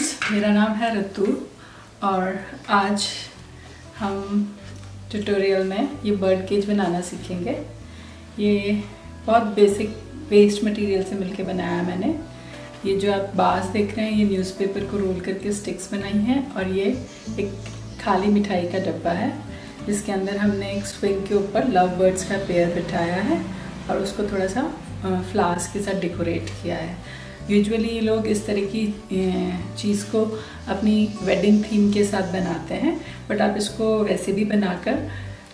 Friends, मेरा नाम है ऋतु और आज हम ट्यूटोरियल में ये बर्ड केज बनाना सीखेंगे। ये बहुत बेसिक वेस्ट मटेरियल से मिलके बनाया है मैंने। ये जो आप बास देख रहे हैं ये न्यूज़पेपर को रोल करके स्टिक्स बनाई हैं और ये एक खाली मिठाई का डब्बा है जिसके अंदर हमने एक स्विंग के ऊपर लव बर्ड्स का पेयर बिठाया है और उसको थोड़ा सा फ्लावर्स के साथ डेकोरेट किया है। यूजुअली ये लोग इस तरह की चीज़ को अपनी वेडिंग थीम के साथ बनाते हैं, बट आप इसको वैसे भी बनाकर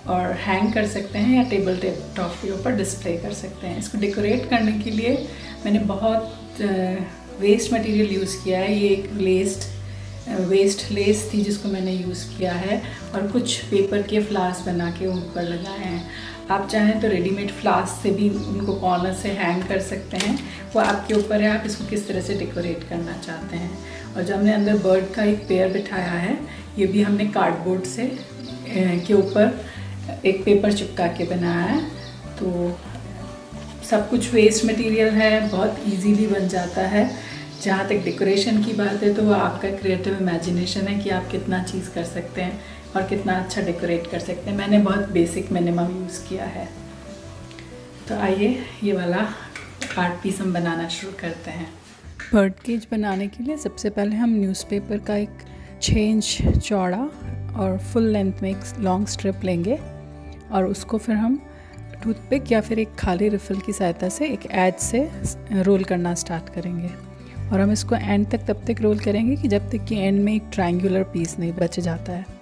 और हैंग कर सकते हैं या टेबल टॉप के ऊपर डिस्प्ले कर सकते हैं। इसको डेकोरेट करने के लिए मैंने बहुत वेस्ट मटेरियल यूज़ किया है। ये एक वेस्ट लेस थी जिसको मैंने यूज़ किया है और कुछ पेपर के फ्लावर्स बना के ऊपर लगाए हैं। आप चाहें तो रेडीमेड फ्लावर्स से भी उनको कॉर्नर से हैंग कर सकते हैं, वो आपके ऊपर है आप इसको किस तरह से डेकोरेट करना चाहते हैं। और जो हमने अंदर बर्ड का एक पेयर बिठाया है ये भी हमने कार्डबोर्ड से के ऊपर एक पेपर चिपका के बनाया है। तो सब कुछ वेस्ट मटेरियल है, बहुत इजीली बन जाता है। जहाँ तक डेकोरेशन की बात है तो वो आपका क्रिएटिव इमेजिनेशन है कि आप कितना चीज़ कर सकते हैं और कितना अच्छा डेकोरेट कर सकते हैं। मैंने बहुत बेसिक मिनिमम यूज़ किया है। तो आइए ये वाला आर्ट पीस हम बनाना शुरू करते हैं। बर्ड केज बनाने के लिए सबसे पहले हम न्यूज़पेपर का एक 6 इंच चौड़ा और फुल लेंथ में एक लॉन्ग स्ट्रिप लेंगे और उसको फिर हम टूथपिक या फिर एक खाली रिफिल की सहायता से एक एज से रोल करना स्टार्ट करेंगे और हम इसको एंड तक तब तक रोल करेंगे कि जब तक कि एंड में एक ट्रायंगुलर पीस नहीं बच जाता है।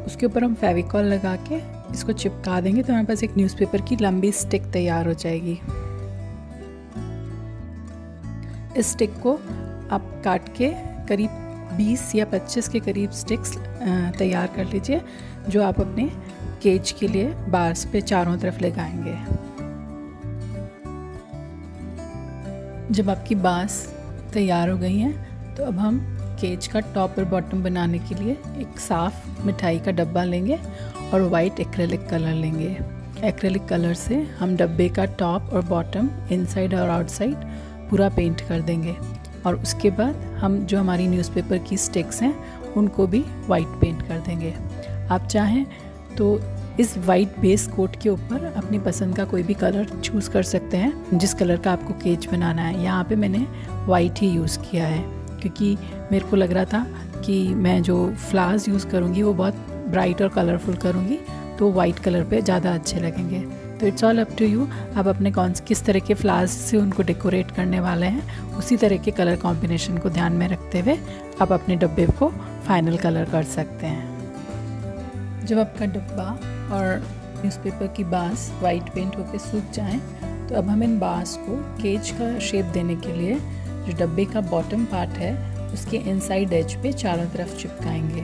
उसके ऊपर हम फेविकॉल लगा के इसको चिपका देंगे तो हमारे पास एक न्यूज़पेपर की लंबी स्टिक तैयार हो जाएगी। इस स्टिक को आप काट के करीब 20 या 25 के करीब स्टिक्स तैयार कर लीजिए जो आप अपने केज के लिए बार्स पे चारों तरफ लगाएंगे। जब आपकी बार्स तैयार हो गई हैं तो अब हम केज का टॉप और बॉटम बनाने के लिए एक साफ़ मिठाई का डब्बा लेंगे और वाइट एक्रेलिक कलर लेंगे। एक्रेलिक कलर से हम डब्बे का टॉप और बॉटम इनसाइड और आउटसाइड पूरा पेंट कर देंगे और उसके बाद हम जो हमारी न्यूज़पेपर की स्टिक्स हैं उनको भी वाइट पेंट कर देंगे। आप चाहें तो इस वाइट बेस कोट के ऊपर अपनी पसंद का कोई भी कलर चूज़ कर सकते हैं जिस कलर का आपको केज बनाना है। यहाँ पे मैंने वाइट ही यूज़ किया है क्योंकि मेरे को लग रहा था कि मैं जो फ्लावर्स यूज़ करूँगी वो बहुत ब्राइट और कलरफुल करूँगी तो वाइट कलर पे ज़्यादा अच्छे लगेंगे। तो it's all up to you, आप अपने किस तरह के फ्लावर्स से उनको डेकोरेट करने वाले हैं उसी तरह के कलर कॉम्बिनेशन को ध्यान में रखते हुए आप अपने डब्बे को फाइनल कलर कर सकते हैं। जब आपका डब्बा और न्यूज़पेपर की बांस वाइट पेंट होकर सूख जाएं तो अब हम इन बांस को केज का शेप देने के लिए जो डब्बे का बॉटम पार्ट है उसके इनसाइड एज पे चारों तरफ चिपकाएंगे।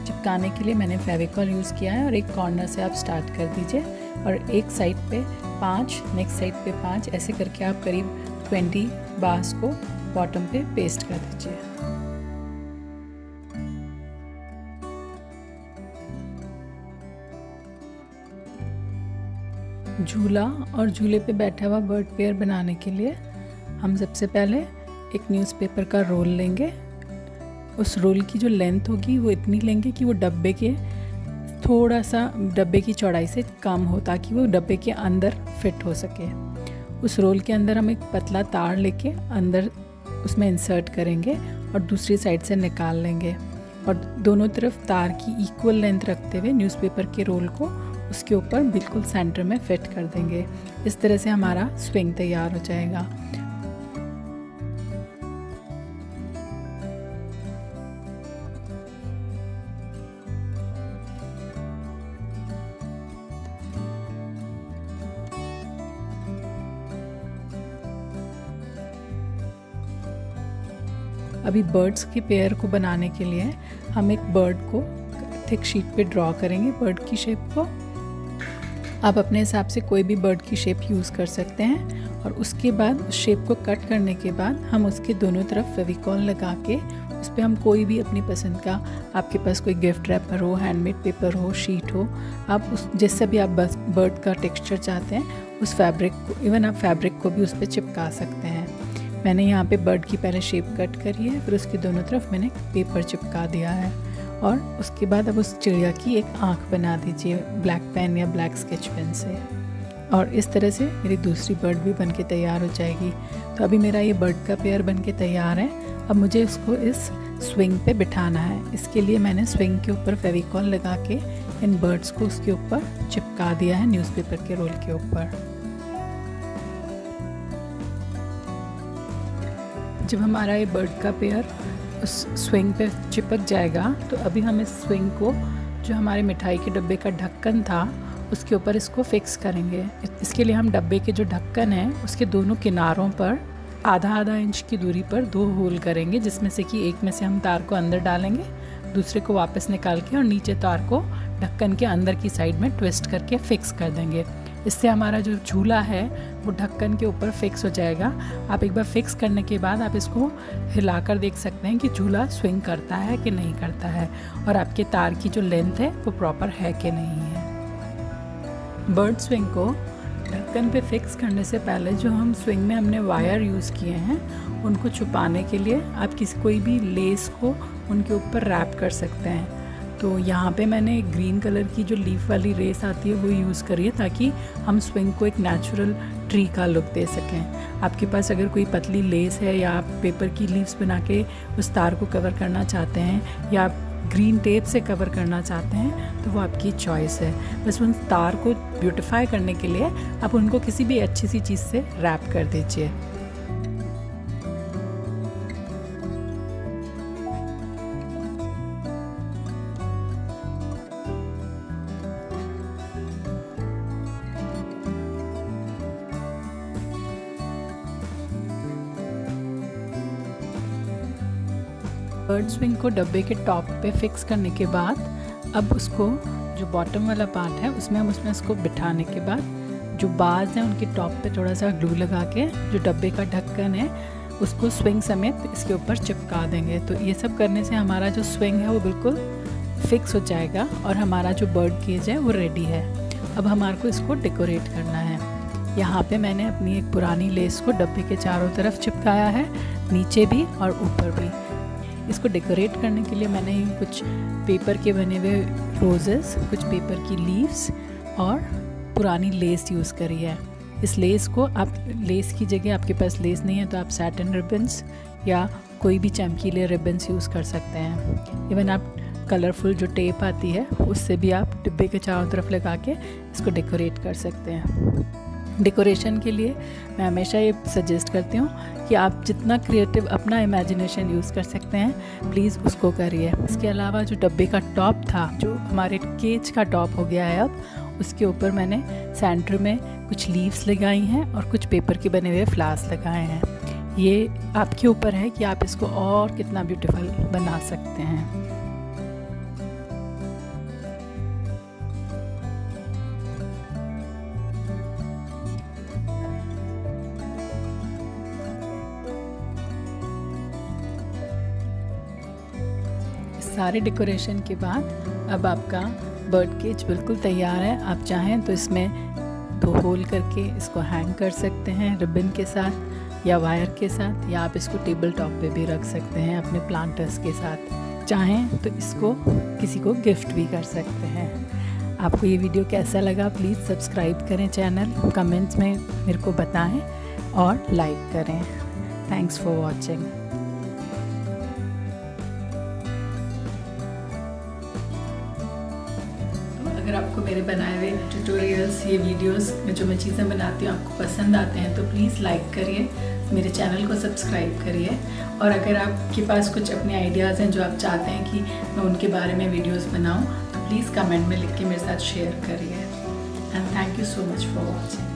चिपकाने के लिए मैंने फेविकॉल यूज़ किया है और एक कॉर्नर से आप स्टार्ट कर दीजिए और एक साइड पे 5, नेक्स्ट साइड पे 5, ऐसे करके आप करीब 20 बांस को बॉटम पे पेस्ट कर दीजिए। झूला और झूले पे बैठा हुआ बर्ड पेयर बनाने के लिए हम सबसे पहले एक न्यूज़पेपर का रोल लेंगे। उस रोल की जो लेंथ होगी वो इतनी लेंगे कि वो डब्बे के थोड़ा सा डब्बे की चौड़ाई से कम हो ताकि वो डब्बे के अंदर फिट हो सके। उस रोल के अंदर हम एक पतला तार लेके अंदर उसमें इंसर्ट करेंगे और दूसरी साइड से निकाल लेंगे और दोनों तरफ तार की इक्वल लेंथ रखते हुए न्यूज़पेपर के रोल को उसके ऊपर बिल्कुल सेंटर में फिट कर देंगे। इस तरह से हमारा स्विंग तैयार हो जाएगा। अभी बर्ड्स के पेयर को बनाने के लिए हम एक बर्ड को थिक शीट पे ड्रॉ करेंगे। बर्ड की शेप को आप अपने हिसाब से कोई भी बर्ड की शेप यूज़ कर सकते हैं और उसके बाद उस शेप को कट करने के बाद हम उसके दोनों तरफ फेविकॉल लगा के उस पर हम कोई भी अपनी पसंद का, आपके पास कोई गिफ्ट रैपर हो, हैंडमेड पेपर हो, शीट हो, आप उस जिससे भी आप बस बर्ड का टेक्सचर चाहते हैं उस फैब्रिक को, इवन आप फैब्रिक को भी उस पर चिपका सकते हैं। मैंने यहाँ पे बर्ड की पहले शेप कट करी है, फिर उसके दोनों तरफ मैंने पेपर चिपका दिया है और उसके बाद अब उस चिड़िया की एक आँख बना दीजिए ब्लैक पेन या ब्लैक स्केच पेन से। और इस तरह से मेरी दूसरी बर्ड भी बन के तैयार हो जाएगी। तो अभी मेरा ये बर्ड का पेयर बन के तैयार है। अब मुझे इसको इस स्विंग पे बिठाना है। इसके लिए मैंने स्विंग के ऊपर फेविकॉल लगा के इन बर्ड्स को उसके ऊपर चिपका दिया है न्यूज़पेपर के रोल के ऊपर। जब हमारा ये बर्ड का पेयर उस स्विंग पे चिपक जाएगा तो अभी हम इस स्विंग को जो हमारे मिठाई के डब्बे का ढक्कन था उसके ऊपर इसको फिक्स करेंगे। इसके लिए हम डब्बे के जो ढक्कन है उसके दोनों किनारों पर आधा इंच की दूरी पर 2 होल करेंगे, जिसमें से कि एक में से हम तार को अंदर डालेंगे, दूसरे को वापस निकाल के और नीचे तार को ढक्कन के अंदर की साइड में ट्विस्ट करके फिक्स कर देंगे। इससे हमारा जो झूला है वो ढक्कन के ऊपर फिक्स हो जाएगा। आप एक बार फिक्स करने के बाद आप इसको हिलाकर देख सकते हैं कि झूला स्विंग करता है कि नहीं करता है और आपके तार की जो लेंथ है वो प्रॉपर है कि नहीं है। बर्ड स्विंग को ढक्कन पे फिक्स करने से पहले जो हम स्विंग में हमने वायर यूज़ किए हैं उनको छुपाने के लिए आप कोई भी लेस को उनके ऊपर रैप कर सकते हैं। तो यहाँ पे मैंने ग्रीन कलर की जो लीफ वाली रेस आती है वो यूज़ करी है ताकि हम स्विंग को एक नेचुरल ट्री का लुक दे सकें। आपके पास अगर कोई पतली लेस है या आप पेपर की लीव्स बना के उस तार को कवर करना चाहते हैं या आप ग्रीन टेप से कवर करना चाहते हैं तो वो आपकी चॉइस है। बस उन तार को ब्यूटिफाई करने के लिए आप उनको किसी भी अच्छी सी चीज़ से रैप कर दीजिए। बर्ड स्विंग को डब्बे के टॉप पे फिक्स करने के बाद अब उसको जो बॉटम वाला पार्ट है उसमें हम इसको बिठाने के बाद जो बाज हैं उनके टॉप पे थोड़ा सा ग्लू लगा के जो डब्बे का ढक्कन है उसको स्विंग समेत इसके ऊपर चिपका देंगे। तो ये सब करने से हमारा जो स्विंग है वो बिल्कुल फिक्स हो जाएगा और हमारा जो बर्ड केज है वो रेडी है। अब हमारे को इसको डेकोरेट करना है। यहाँ पे मैंने अपनी एक पुरानी लेस को डब्बे के चारों तरफ चिपकाया है, नीचे भी और ऊपर भी। इसको डेकोरेट करने के लिए मैंने कुछ पेपर के बने हुए रोजेस, कुछ पेपर की लीव्स और पुरानी लेस यूज़ करी है। इस लेस को आप लेस की जगह आपके पास लेस नहीं है तो आप सैटिन रिबन्स या कोई भी चमकीले रिबन्स यूज़ कर सकते हैं। इवन आप कलरफुल जो टेप आती है उससे भी आप डिब्बे के चारों तरफ लगा के इसको डेकोरेट कर सकते हैं। डेकोरेशन के लिए मैं हमेशा ये सजेस्ट करती हूँ कि आप जितना क्रिएटिव अपना इमेजिनेशन यूज़ कर सकते हैं प्लीज़ उसको करिए। इसके अलावा जो डब्बे का टॉप था जो हमारे केज का टॉप हो गया है अब उसके ऊपर मैंने सेंटर में कुछ लीव्स लगाई हैं और कुछ पेपर के बने हुए फ्लावर्स लगाए हैं। ये आपके ऊपर है कि आप इसको और कितना ब्यूटीफुल बना सकते हैं। सारे डेकोरेशन के बाद अब आपका बर्ड केज बिल्कुल तैयार है। आप चाहें तो इसमें 2 होल करके इसको हैंग कर सकते हैं रिबन के साथ या वायर के साथ, या आप इसको टेबल टॉप पे भी रख सकते हैं अपने प्लांटर्स के साथ। चाहें तो इसको किसी को गिफ्ट भी कर सकते हैं। आपको ये वीडियो कैसा लगा प्लीज़ सब्सक्राइब करें चैनल, कमेंट्स में मेरे को बताएं और लाइक करें। Thanks for watching. अगर आपको मेरे बनाए हुए ट्यूटोरियल्स, ये वीडियोस में जो मैं चीज़ें बनाती हूँ आपको पसंद आते हैं तो प्लीज़ लाइक करिए, मेरे चैनल को सब्सक्राइब करिए। और अगर आपके पास कुछ अपने आइडियाज़ हैं जो आप चाहते हैं कि मैं उनके बारे में वीडियोस बनाऊँ तो प्लीज़ कमेंट में लिख के मेरे साथ शेयर करिए। And thank you so much for watching.